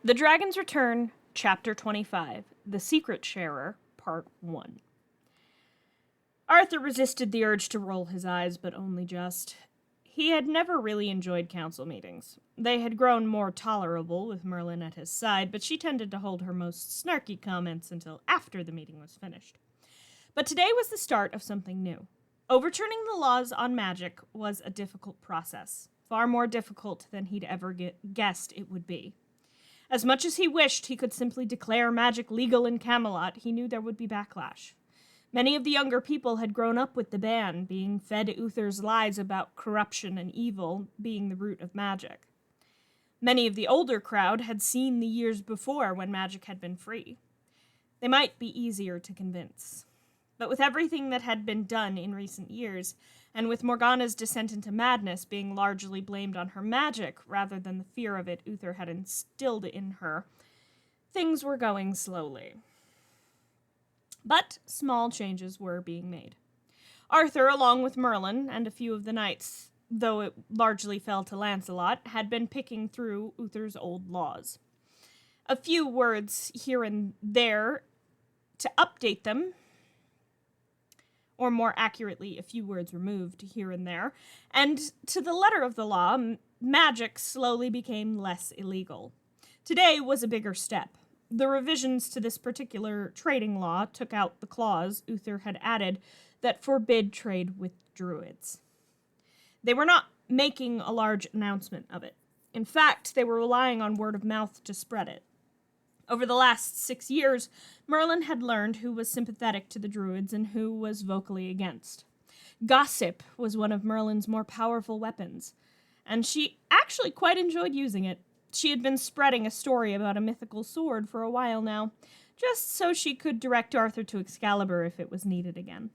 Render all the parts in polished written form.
The Dragon's Return, Chapter 25, The Secret Sharer, Part 1. Arthur resisted the urge to roll his eyes, but only just. He had never really enjoyed council meetings. They had grown more tolerable with Merlin at his side, but she tended to hold her most snarky comments until after the meeting was finished. But today was the start of something new. Overturning the laws on magic was a difficult process, far more difficult than he'd ever guessed it would be. As much as he wished he could simply declare magic legal in Camelot, he knew there would be backlash. Many of the younger people had grown up with the ban, being fed Uther's lies about corruption and evil being the root of magic. Many of the older crowd had seen the years before when magic had been free. They might be easier to convince. But with everything that had been done in recent years, and with Morgana's descent into madness being largely blamed on her magic rather than the fear of it Uther had instilled in her, things were going slowly. But small changes were being made. Arthur, along with Merlin and a few of the knights, though it largely fell to Lancelot, had been picking through Uther's old laws. A few words here and there to update them, or more accurately, a few words removed here and there, and to the letter of the law, magic slowly became less illegal. Today was a bigger step. The revisions to this particular trading law took out the clause Uther had added that forbid trade with druids. They were not making a large announcement of it. In fact, they were relying on word of mouth to spread it. Over the last 6 years, Merlin had learned who was sympathetic to the druids and who was vocally against. Gossip was one of Merlin's more powerful weapons, and she actually quite enjoyed using it. She had been spreading a story about a mythical sword for a while now, just so she could direct Arthur to Excalibur if it was needed again.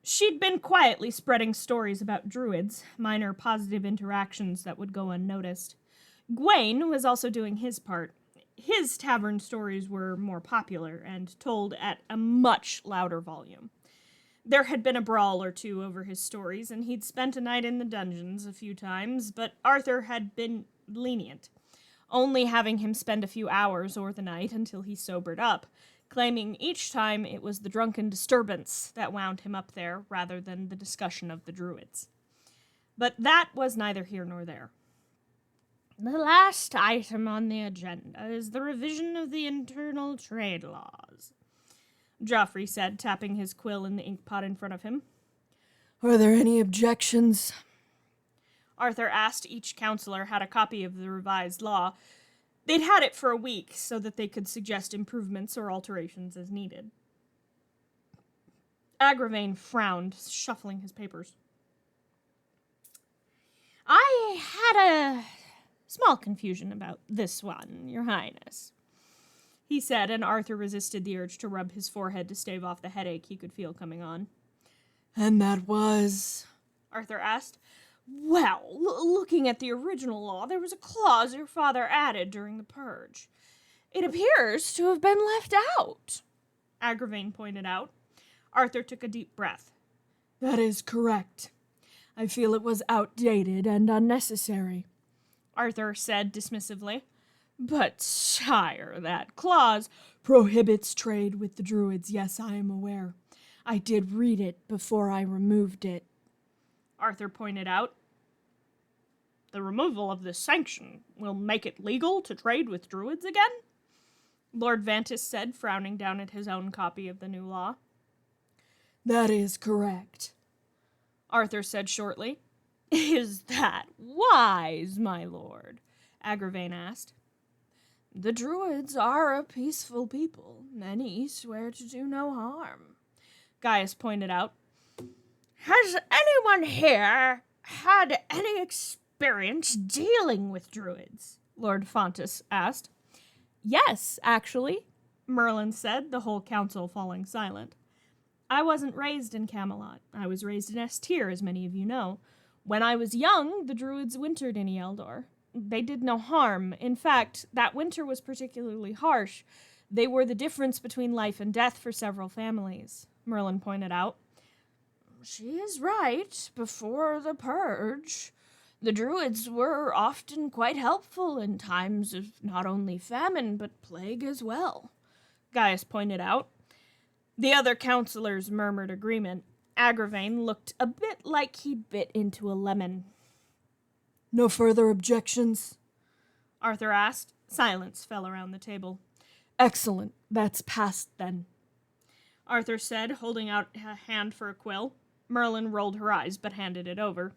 She'd been quietly spreading stories about druids, minor positive interactions that would go unnoticed. Gawain was also doing his part. His tavern stories were more popular and told at a much louder volume. There had been a brawl or two over his stories, and he'd spent a night in the dungeons a few times, but Arthur had been lenient, only having him spend a few hours or the night until he sobered up, claiming each time it was the drunken disturbance that wound him up there rather than the discussion of the druids. But that was neither here nor there. The last item on the agenda is the revision of the internal trade laws, Joffrey said, tapping his quill in the ink pot in front of him. Are there any objections? Arthur asked. Each counselor had a copy of the revised law. They'd had it for a week so that they could suggest improvements or alterations as needed. Agravain frowned, shuffling his papers. I had a small confusion about this one, Your Highness, he said, and Arthur resisted the urge to rub his forehead to stave off the headache he could feel coming on. And that was? Arthur asked. Well, looking at the original law, there was a clause your father added during the purge. It appears to have been left out, Agravain pointed out. Arthur took a deep breath. That is correct. I feel it was outdated and unnecessary, Arthur said dismissively. But, sire, that clause prohibits trade with the druids. Yes, I am aware. I did read it before I removed it, Arthur pointed out. The removal of this sanction will make it legal to trade with druids again? Lord Vantis said, frowning down at his own copy of the new law. That is correct, Arthur said shortly. Is that wise, my lord? Agravain asked. The druids are a peaceful people. Many swear to do no harm, Gaius pointed out. Has anyone here had any experience dealing with druids? Lord Fontes asked. Yes, actually, Merlin said, the whole council falling silent. I wasn't raised in Camelot. I was raised in Estir, as many of you know. When I was young, the druids wintered in Ealdor. They did no harm. In fact, that winter was particularly harsh. They were the difference between life and death for several families, Merlin pointed out. She is right. Before the purge, The Druids were often quite helpful in times of not only famine, but plague as well, Gaius pointed out. The other counselors murmured agreement. Agravain looked a bit like he'd bit into a lemon. No further objections? Arthur asked. Silence fell around the table. Excellent. That's passed then. Arthur said, holding out a hand for a quill. Merlin rolled her eyes, but handed it over.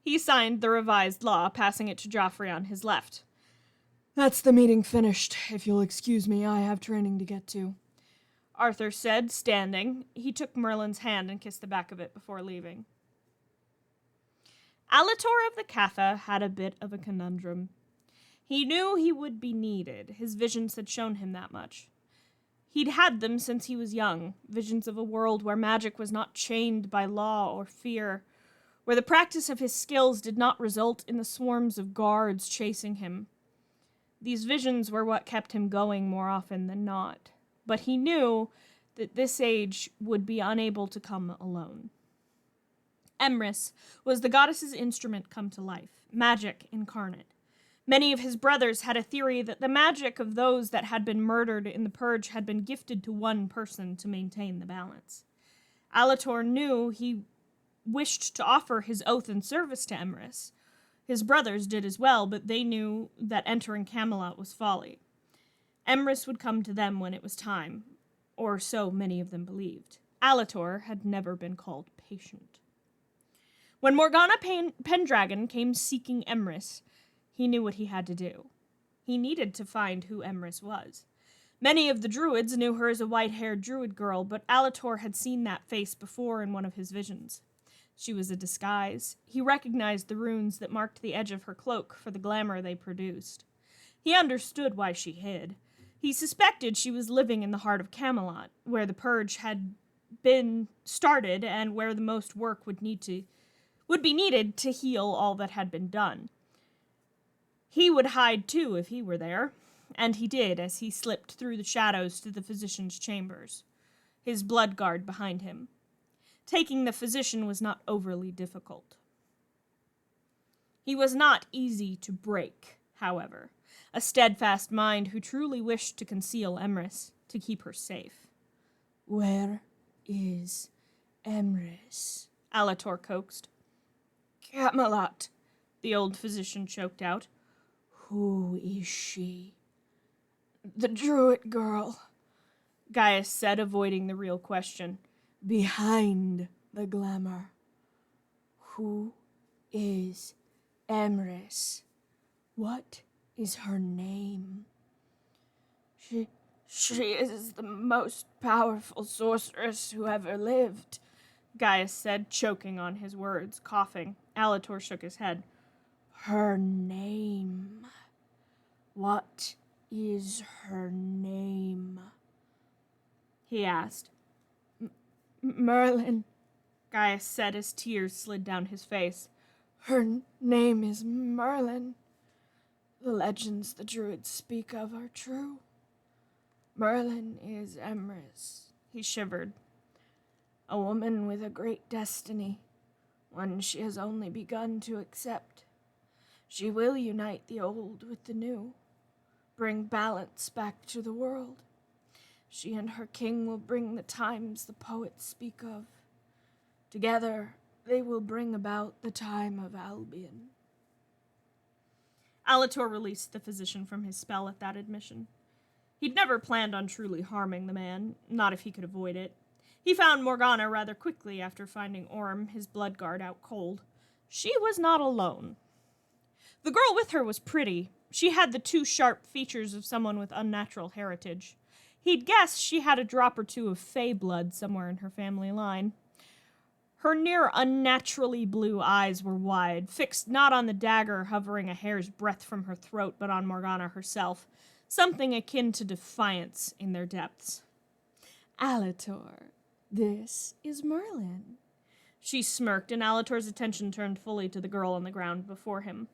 He signed the revised law, passing it to Joffrey on his left. That's the meeting finished. If you'll excuse me, I have training to get to. Arthur said, standing. He took Merlin's hand and kissed the back of it before leaving. Alator of the Catha had a bit of a conundrum. He knew he would be needed. His visions had shown him that much. He'd had them since he was young, visions of a world where magic was not chained by law or fear, where the practice of his skills did not result in the swarms of guards chasing him. These visions were what kept him going more often than not, but he knew that this age would be unable to come alone. Emrys was the goddess's instrument come to life, magic incarnate. Many of his brothers had a theory that the magic of those that had been murdered in the Purge had been gifted to one person to maintain the balance. Alator knew he wished to offer his oath and service to Emrys. His brothers did as well, but they knew that entering Camelot was folly. Emrys would come to them when it was time, or so many of them believed. Alator had never been called patient. When Morgana Pendragon came seeking Emrys, he knew what he had to do. He needed to find who Emrys was. Many of the Druids knew her as a white-haired Druid girl, but Alator had seen that face before in one of his visions. She was a disguise. He recognized the runes that marked the edge of her cloak for the glamour they produced. He understood why she hid. He suspected she was living in the heart of Camelot, where the Purge had been started and where the most work would be needed to heal all that had been done. He would hide too if he were there, and he did as he slipped through the shadows to the physician's chambers, his blood guard behind him. Taking the physician was not overly difficult. He was not easy to break, however, a steadfast mind who truly wished to conceal Emrys, to keep her safe. Where is Emrys? Alator coaxed. Camelot, the old physician choked out. Who is she? The Druid girl, Gaius said, avoiding the real question. Behind the glamour. Who is Emrys? What is her name? She is the most powerful sorceress who ever lived, Gaius said, choking on his words, coughing. Alator shook his head. Her name. What is her name? He asked. Merlin, Gaius said as tears slid down his face. Her name is Merlin. The legends the Druids speak of are true. Merlin is Emrys. He shivered. A woman with a great destiny, one she has only begun to accept. She will unite the old with the new, bring balance back to the world. She and her king will bring the times the poets speak of. Together, they will bring about the time of Albion. Alator released the physician from his spell at that admission. He'd never planned on truly harming the man, not if he could avoid it. He found Morgana rather quickly after finding Orm, his blood guard, out cold. She was not alone. The girl with her was pretty. She had the too sharp features of someone with unnatural heritage. He'd guessed she had a drop or two of fey blood somewhere in her family line. Her near unnaturally blue eyes were wide, fixed not on the dagger hovering a hair's breadth from her throat, but on Morgana herself, something akin to defiance in their depths. Alator, this is Merlin. She smirked, and Alator's attention turned fully to the girl on the ground before him.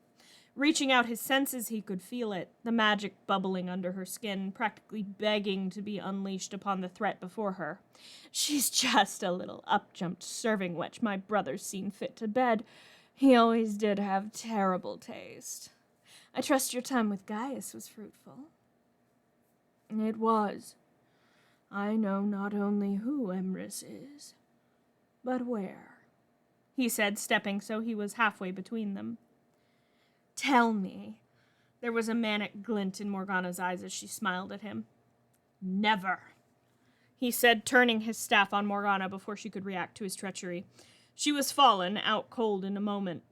Reaching out his senses, he could feel it, the magic bubbling under her skin, practically begging to be unleashed upon the threat before her. She's just a little up-jumped serving wench my brother's seen fit to bed. He always did have terrible taste. I trust your time with Gaius was fruitful. It was. I know not only who Emrys is, but where, he said, stepping so he was halfway between them. Tell me. There was a manic glint in Morgana's eyes as she smiled at him. Never, he said, turning his staff on Morgana before she could react to his treachery. She was fallen, out cold in a moment.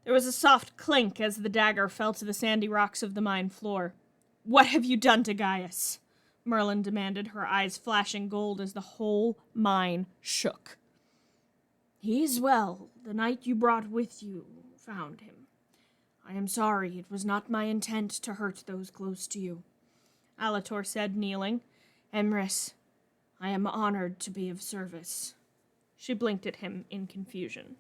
There was a soft clink as the dagger fell to the sandy rocks of the mine floor. What have you done to Gaius? Merlin demanded, her eyes flashing gold as the whole mine shook. He's well. The knight you brought with you found him. I am sorry, it was not my intent to hurt those close to you, Alator said, kneeling. Emrys, I am honored to be of service. She blinked at him in confusion.